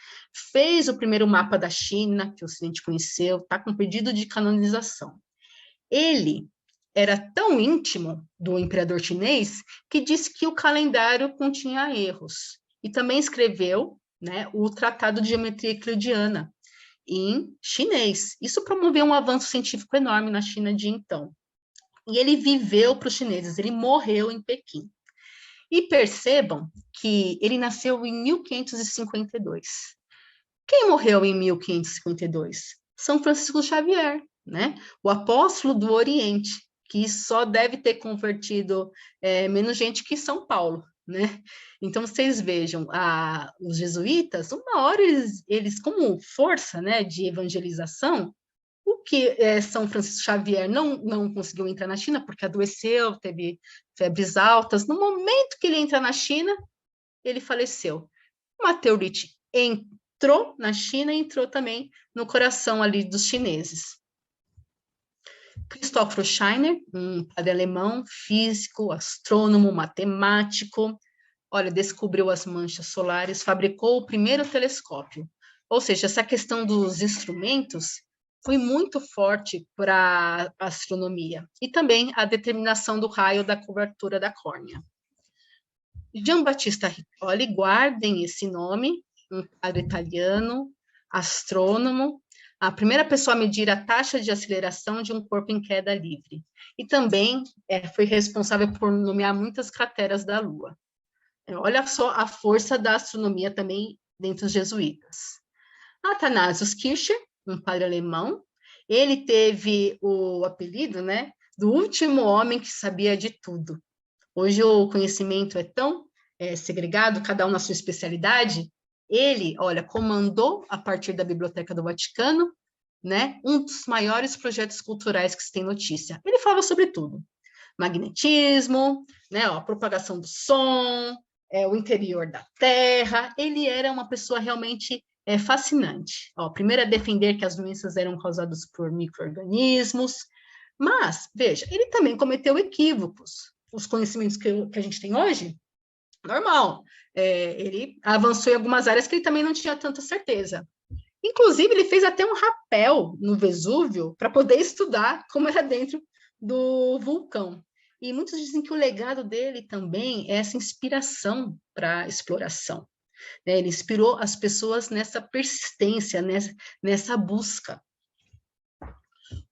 [SPEAKER 2] fez o primeiro mapa da China, que o Ocidente conheceu, está com pedido de canonização. Ele era tão íntimo do imperador chinês que disse que o calendário continha erros. E também escreveu, né, o Tratado de Geometria Euclidiana em chinês. Isso promoveu um avanço científico enorme na China de então. E ele viveu para os chineses, ele morreu em Pequim. E percebam que ele nasceu em 1552. Quem morreu em 1552? São Francisco Xavier, né? O apóstolo do Oriente, que só deve ter convertido menos gente que São Paulo, né? Então, vocês vejam, os jesuítas, uma hora eles como força, né, de evangelização, o que São Francisco Xavier não conseguiu entrar na China, porque adoeceu, teve febres altas. No momento que ele entra na China, ele faleceu. Maturidi entrou na China e entrou também no coração ali dos chineses. Christoph Scheiner, um padre alemão, físico, astrônomo, matemático, descobriu as manchas solares, fabricou o primeiro telescópio. Ou seja, essa questão dos instrumentos foi muito forte para a astronomia e também a determinação do raio da cobertura da córnea. Giambattista Riccoli, guardem esse nome, um padre italiano, astrônomo, a primeira pessoa a medir a taxa de aceleração de um corpo em queda livre. E também foi responsável por nomear muitas crateras da Lua. Olha só a força da astronomia também dentre os jesuítas. Athanasius Kircher, um padre alemão, ele teve o apelido, né, do último homem que sabia de tudo. Hoje o conhecimento é tão segregado, cada um na sua especialidade. Ele, olha, comandou, a partir da Biblioteca do Vaticano, né, um dos maiores projetos culturais que se tem notícia. Ele falava sobre tudo. Magnetismo, né, a propagação do som, o interior da Terra. Ele era uma pessoa realmente fascinante. Primeiro a defender que as doenças eram causadas por micro-organismos, mas, veja, ele também cometeu equívocos. Os conhecimentos que a gente tem hoje, normal. Ele avançou em algumas áreas que ele também não tinha tanta certeza. Inclusive, ele fez até um rapel no Vesúvio para poder estudar como era dentro do vulcão. E muitos dizem que o legado dele também é essa inspiração para a exploração. Ele inspirou as pessoas nessa persistência, nessa busca.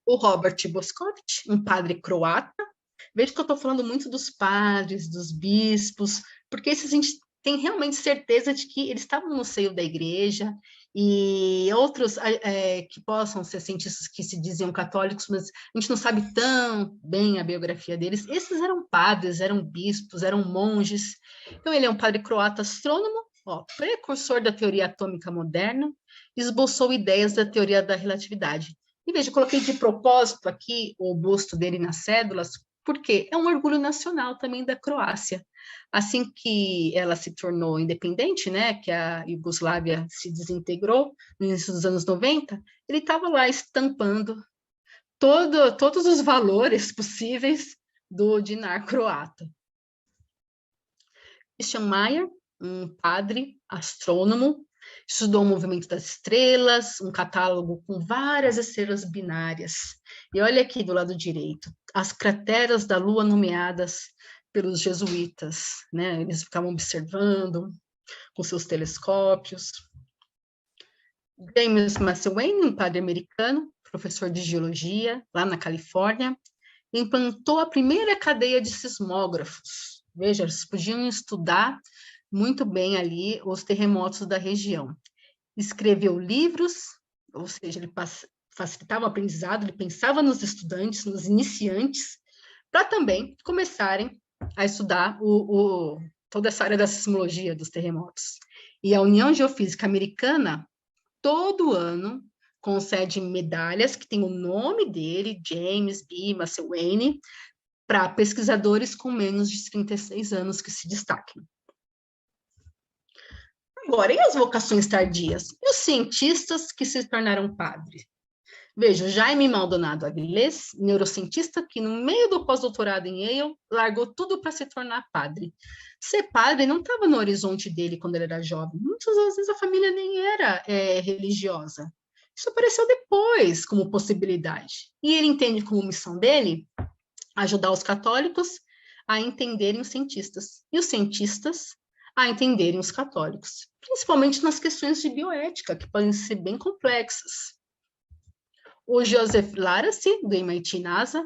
[SPEAKER 2] O Robert Boscovich, um padre croata. Veja que eu estou falando muito dos padres, dos bispos, porque esses a gente tem realmente certeza de que eles estavam no seio da igreja, e outros que possam ser cientistas que se diziam católicos, mas a gente não sabe tão bem a biografia deles. Esses eram padres, eram bispos, eram monges. Então, ele é um padre croata astrônomo, precursor da teoria atômica moderna, esboçou ideias da teoria da relatividade. E veja, eu coloquei de propósito aqui o busto dele nas cédulas, porque é um orgulho nacional também da Croácia. Assim que ela se tornou independente, né, que a Iugoslávia se desintegrou no início dos anos 90, ele estava lá estampando todos os valores possíveis do dinar croata. Christian Mayer, um padre astrônomo, estudou o movimento das estrelas, um catálogo com várias estrelas binárias. E olha aqui do lado direito, as crateras da Lua nomeadas pelos jesuítas, né? Eles ficavam observando com seus telescópios. James McIlwain, um padre americano, professor de geologia, lá na Califórnia, implantou a primeira cadeia de sismógrafos. Veja, eles podiam estudar muito bem ali os terremotos da região. Escreveu livros, ou seja, ele facilitava o aprendizado, ele pensava nos estudantes, nos iniciantes, para também começarem a estudar toda essa área da sismologia dos terremotos. E a União Geofísica Americana, todo ano, concede medalhas que tem o nome dele, James B. McIlwain, para pesquisadores com menos de 36 anos que se destaquem. Agora, e as vocações tardias? E os cientistas que se tornaram padres? Veja, Jaime Maldonado Avilés, neurocientista que no meio do pós-doutorado em Yale, largou tudo para se tornar padre. Ser padre não estava no horizonte dele quando ele era jovem. Muitas vezes a família nem era religiosa. Isso apareceu depois como possibilidade. E ele entende como missão dele ajudar os católicos a entenderem os cientistas. E os cientistas a entenderem os católicos, principalmente nas questões de bioética, que podem ser bem complexas. O Joseph Laracy, do MIT NASA,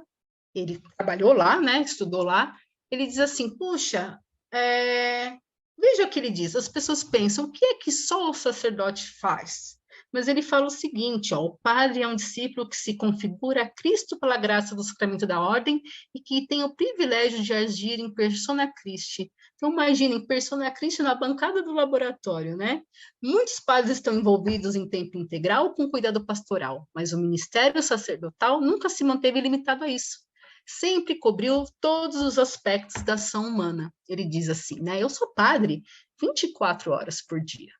[SPEAKER 2] ele trabalhou lá, né, estudou lá, ele diz assim, puxa, veja o que ele diz, as pessoas pensam, o que é que só o sacerdote faz? Mas ele fala o seguinte, o padre é um discípulo que se configura a Cristo pela graça do sacramento da ordem e que tem o privilégio de agir em persona Christi. Então, imaginem, persona Christi na bancada do laboratório, né? Muitos padres estão envolvidos em tempo integral com cuidado pastoral, mas o ministério sacerdotal nunca se manteve limitado a isso. Sempre cobriu todos os aspectos da ação humana. Ele diz assim, né? Eu sou padre 24 horas por dia.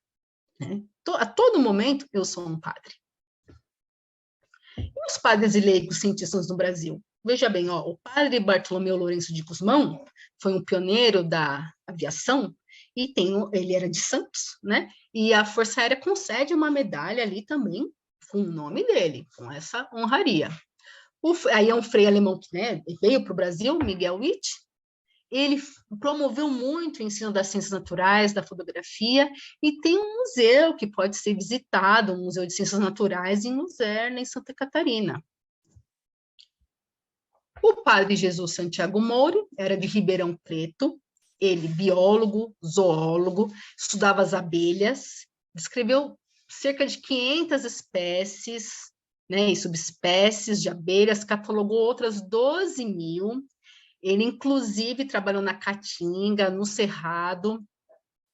[SPEAKER 2] Né? A todo momento eu sou um padre. E os padres e leigos cientistas no Brasil? Veja bem, o padre Bartolomeu Lourenço de Gusmão foi um pioneiro da aviação e ele era de Santos, né? E a Força Aérea concede uma medalha ali também com o nome dele, com essa honraria. Aí é um frei alemão que, né, veio para o Brasil, Miguel Witt. ele promoveu muito o ensino das ciências naturais, da fotografia, e tem um museu que pode ser visitado, um museu de ciências naturais em Luzerna, em Santa Catarina. O padre Jesus Santiago Moro era de Ribeirão Preto, ele biólogo, zoólogo, estudava as abelhas, descreveu cerca de 500 espécies, né, e subespécies de abelhas, catalogou outras 12.000. Ele, inclusive, trabalhou na Caatinga, no Cerrado,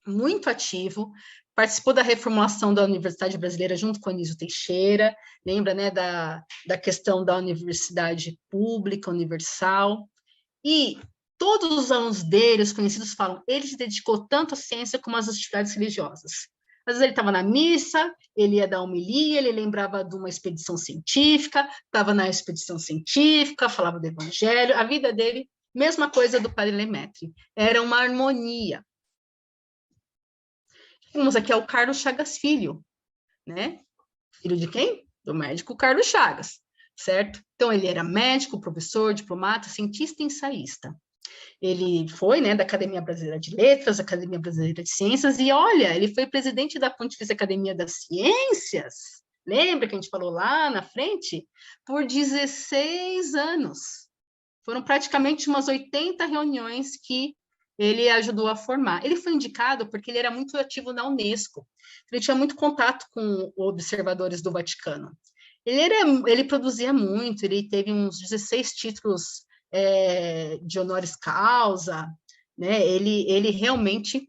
[SPEAKER 2] muito ativo, participou da reformulação da Universidade Brasileira junto com Anísio Teixeira, lembra, né, da questão da universidade pública, universal, e todos os alunos dele, os conhecidos, falam, ele se dedicou tanto à ciência como às atividades religiosas. Às vezes ele estava na missa, ele ia dar homilia, ele lembrava de uma expedição científica, estava na expedição científica, falava do evangelho, a vida dele, mesma coisa do padre Lemaitre, era uma harmonia. Temos aqui o Carlos Chagas Filho, né? Filho de quem? Do médico Carlos Chagas, certo? Então, ele era médico, professor, diplomata, cientista e ensaísta. Ele foi, né, da Academia Brasileira de Letras, Academia Brasileira de Ciências, e olha, ele foi presidente da Pontifícia Academia das Ciências, lembra que a gente falou lá na frente? Por 16 anos. Foram praticamente umas 80 reuniões que ele ajudou a formar. Ele foi indicado porque ele era muito ativo na Unesco. Ele tinha muito contato com observadores do Vaticano. Ele produzia muito, ele teve uns 16 títulos de honoris causa, né? Ele realmente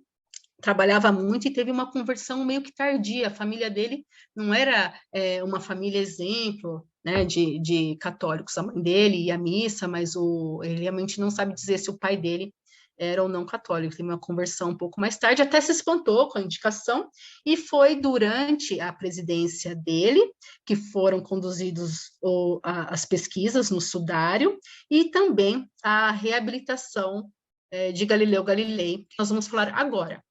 [SPEAKER 2] trabalhava muito e teve uma conversão meio que tardia. A família dele não era uma família exemplo, né, de católicos. A mãe dele ia à missa, mas ele realmente não sabe dizer se o pai dele era ou não católico. Teve uma conversão um pouco mais tarde, até se espantou com a indicação, e foi durante a presidência dele que foram conduzidos as pesquisas no sudário e também a reabilitação de Galileu Galilei, que nós vamos falar agora.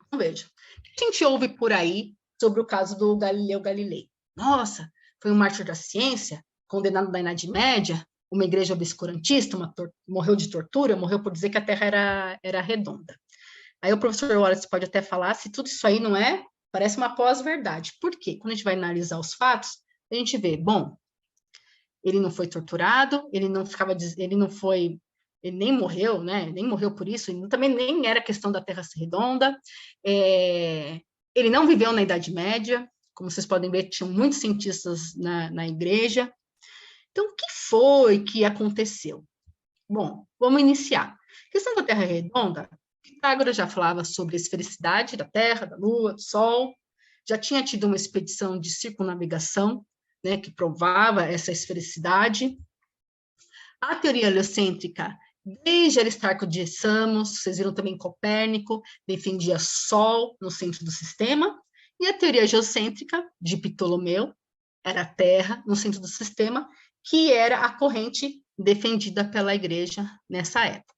[SPEAKER 2] Então, veja, o que a gente ouve por aí sobre o caso do Galileu Galilei? Nossa, foi um mártir da ciência, condenado na Idade Média, uma igreja obscurantista, morreu de tortura, morreu por dizer que a Terra era redonda. Aí o professor Wallace pode até falar se tudo isso aí não parece uma pós-verdade. Por quê? Quando a gente vai analisar os fatos, a gente vê, bom, ele não foi torturado, ele nem morreu, né? Nem morreu por isso, também nem era questão da Terra ser redonda, ele não viveu na Idade Média, como vocês podem ver, tinham muitos cientistas na igreja. Então, o que foi que aconteceu? Bom, vamos iniciar. A questão da Terra redonda, Pitágoras já falava sobre a esfericidade da Terra, da Lua, do Sol, já tinha tido uma expedição de circunnavegação, né, que provava essa esfericidade. A teoria heliocêntrica, desde Aristarco de Samos, vocês viram também Copérnico, defendia Sol no centro do sistema, e a teoria geocêntrica de Ptolomeu, era a Terra no centro do sistema, que era a corrente defendida pela igreja nessa época.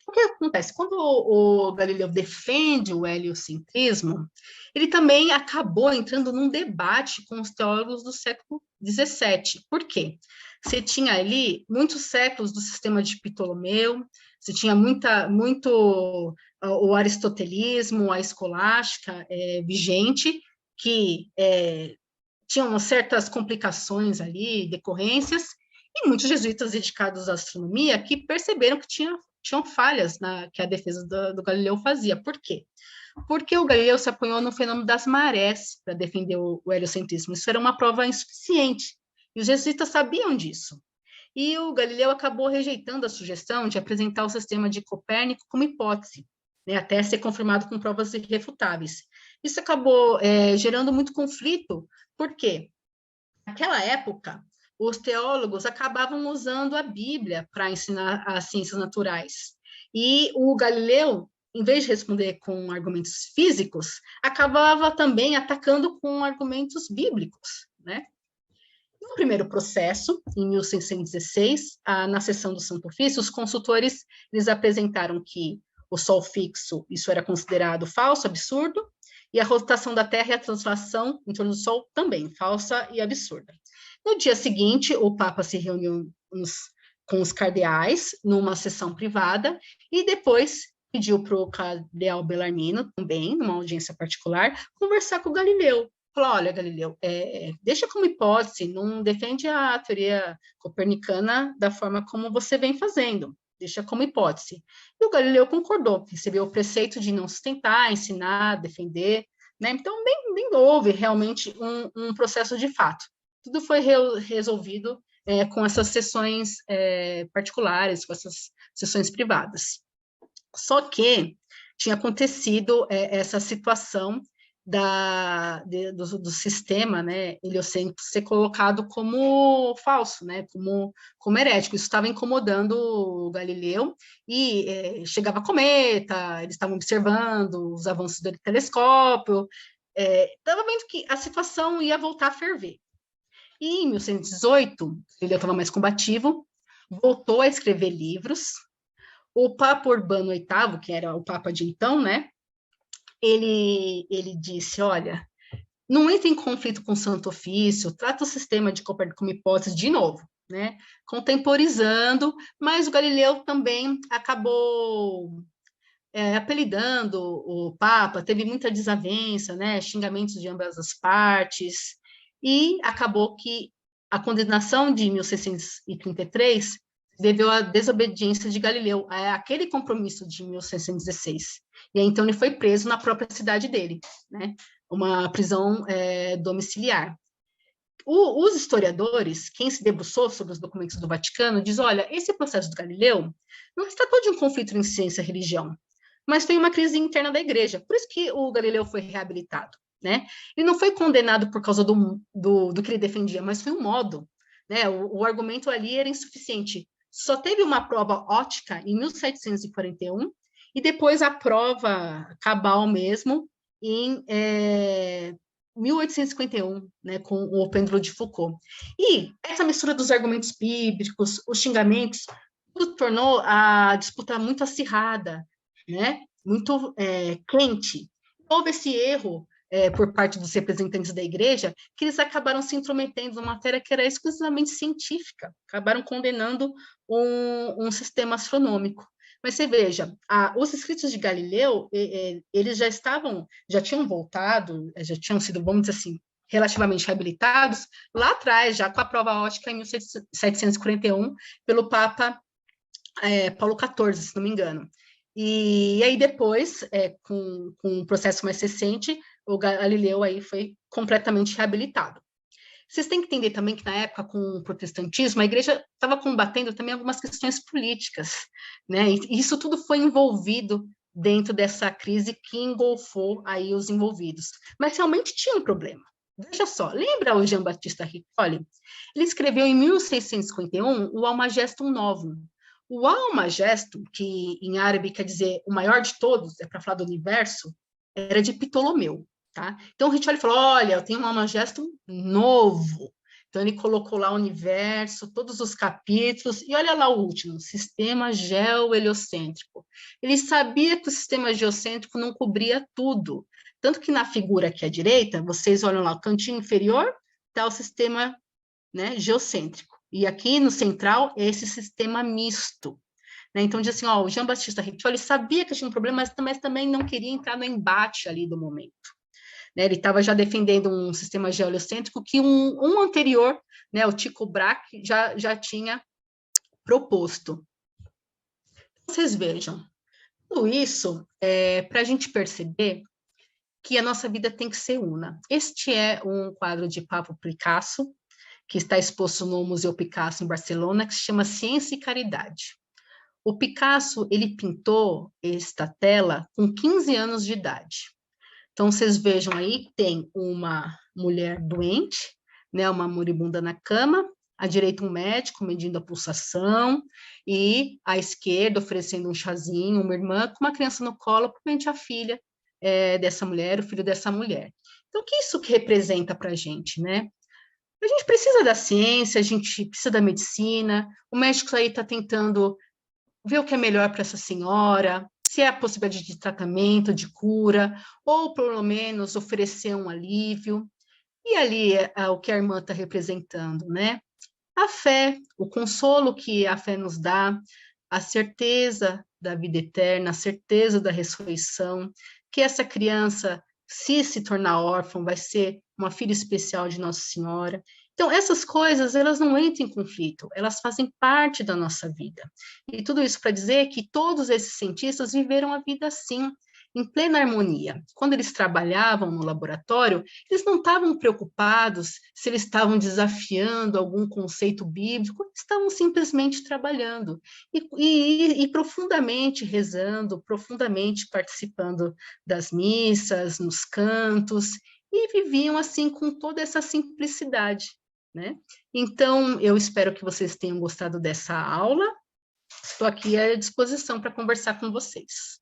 [SPEAKER 2] O que acontece? Quando o Galileu defende o heliocentrismo, ele também acabou entrando num debate com os teólogos do século XVII. Por quê? Você tinha ali muitos séculos do sistema de Ptolomeu, você tinha muito o aristotelismo, a escolástica vigente, que tinham certas complicações ali, decorrências, e muitos jesuítas dedicados à astronomia que perceberam que tinham falhas que a defesa do Galileu fazia. Por quê? Porque o Galileu se apoiou no fenômeno das marés para defender o heliocentrismo. Isso era uma prova insuficiente, e os jesuítas sabiam disso. E o Galileu acabou rejeitando a sugestão de apresentar o sistema de Copérnico como hipótese, né, até ser confirmado com provas irrefutáveis. Isso acabou gerando muito conflito, porque naquela época os teólogos acabavam usando a Bíblia para ensinar as ciências naturais. E o Galileu, em vez de responder com argumentos físicos, acabava também atacando com argumentos bíblicos, né? No primeiro processo, em 1616, na sessão do Santo Ofício, os consultores eles apresentaram que o Sol fixo, isso era considerado falso, absurdo, e a rotação da Terra e a translação em torno do Sol também, falsa e absurda. No dia seguinte, o Papa se reuniu com os cardeais numa sessão privada e depois pediu para o cardeal Bellarmino, também, numa audiência particular, conversar com o Galileu. Falou, olha, Galileu, deixa como hipótese, não defende a teoria copernicana da forma como você vem fazendo, deixa como hipótese. E o Galileu concordou, recebeu o preceito de não sustentar, ensinar, defender, né? Então, nem houve realmente um processo de fato. Tudo foi resolvido com essas sessões particulares, com essas sessões privadas. Só que tinha acontecido essa situação do sistema, né, heliocêntrico ser colocado como falso, né, como herético. Isso estava incomodando o Galileu e chegava cometa, eles estavam observando os avanços do telescópio, estava vendo que a situação ia voltar a ferver. E em 1118, ele estava mais combativo, voltou a escrever livros. O Papa Urbano VIII, que era o Papa de então, né, ele disse, olha, não entra em conflito com o Santo Ofício, trata o sistema de Copérnico como hipótese de novo, né, contemporizando, mas o Galileu também acabou apelidando o Papa, teve muita desavença, né, xingamentos de ambas as partes, e acabou que a condenação de 1633 deveu à desobediência de Galileu, aquele compromisso de 1616. E aí, então, ele foi preso na própria cidade dele, né? Uma prisão domiciliar. Os historiadores, quem se debruçou sobre os documentos do Vaticano, diz, olha, esse processo do Galileu não se tratou de um conflito em ciência e religião, mas foi uma crise interna da igreja. Por isso que o Galileu foi reabilitado, né? Ele não foi condenado por causa do que ele defendia, mas foi um modo, né? O argumento ali era insuficiente. Só teve uma prova ótica em 1741 e depois a prova cabal mesmo em 1851, né, com o pêndulo de Foucault. E essa mistura dos argumentos bíblicos, os xingamentos, tudo tornou a disputa muito acirrada, né, muito quente. Houve esse erro por parte dos representantes da igreja, que eles acabaram se intrometendo numa matéria que era exclusivamente científica, acabaram condenando um sistema astronômico. Mas você veja, os escritos de Galileu, eles já tinham voltado, já tinham sido, vamos dizer assim, relativamente reabilitados, lá atrás, já com a prova ótica em 1741, pelo Papa Paulo XIV, se não me engano. E aí depois, com um processo mais recente, o Galileu aí foi completamente reabilitado. Vocês têm que entender também que, na época, com o protestantismo, a igreja estava combatendo também algumas questões políticas, né? E isso tudo foi envolvido dentro dessa crise que engolfou aí os envolvidos. Mas realmente tinha um problema. Veja só, lembra o Jean Baptiste Riccoli? Ele escreveu em 1651 o Almagestum Novum. O Almagestum, que em árabe quer dizer o maior de todos, é para falar do universo, era de Ptolomeu. Tá? Então, o Riccoli falou, olha, eu tenho um Almagestum novo. Então, ele colocou lá o universo, todos os capítulos, e olha lá o último, sistema geoheliocêntrico. Ele sabia que o sistema geocêntrico não cobria tudo. Tanto que na figura aqui à direita, vocês olham lá, o cantinho inferior está o sistema, né, geocêntrico. E aqui no central é esse sistema misto. Né? Então, diz assim, ó, o Jean Baptiste Riccoli sabia que tinha um problema, mas também não queria entrar no embate ali do momento. Ele estava já defendendo um sistema geoheliocêntrico que um anterior, né, o Tycho Brahe, já tinha proposto. Vocês vejam, tudo isso para a gente perceber que a nossa vida tem que ser una. Este é um quadro de Pablo Picasso, que está exposto no Museu Picasso em Barcelona, que se chama Ciência e Caridade. O Picasso, ele pintou esta tela com 15 anos de idade. Então, vocês vejam aí, tem uma mulher doente, né, uma moribunda na cama, à direita um médico medindo a pulsação, e à esquerda oferecendo um chazinho, uma irmã com uma criança no colo, provavelmente a filha dessa mulher, o filho dessa mulher. Então, o que isso que representa para a gente, né? A gente precisa da ciência, a gente precisa da medicina, o médico aí está tentando ver o que é melhor para essa senhora, se é a possibilidade de tratamento, de cura, ou pelo menos oferecer um alívio. E ali o que a irmã está representando, né? A fé, o consolo que a fé nos dá, a certeza da vida eterna, a certeza da ressurreição, que essa criança, se tornar órfã, vai ser uma filha especial de Nossa Senhora. Então, essas coisas, elas não entram em conflito, elas fazem parte da nossa vida. E tudo isso para dizer que todos esses cientistas viveram a vida assim, em plena harmonia. Quando eles trabalhavam no laboratório, eles não estavam preocupados se eles estavam desafiando algum conceito bíblico, estavam simplesmente trabalhando e profundamente rezando, profundamente participando das missas, nos cantos, e viviam assim com toda essa simplicidade, né? Então, eu espero que vocês tenham gostado dessa aula. Estou aqui à disposição para conversar com vocês.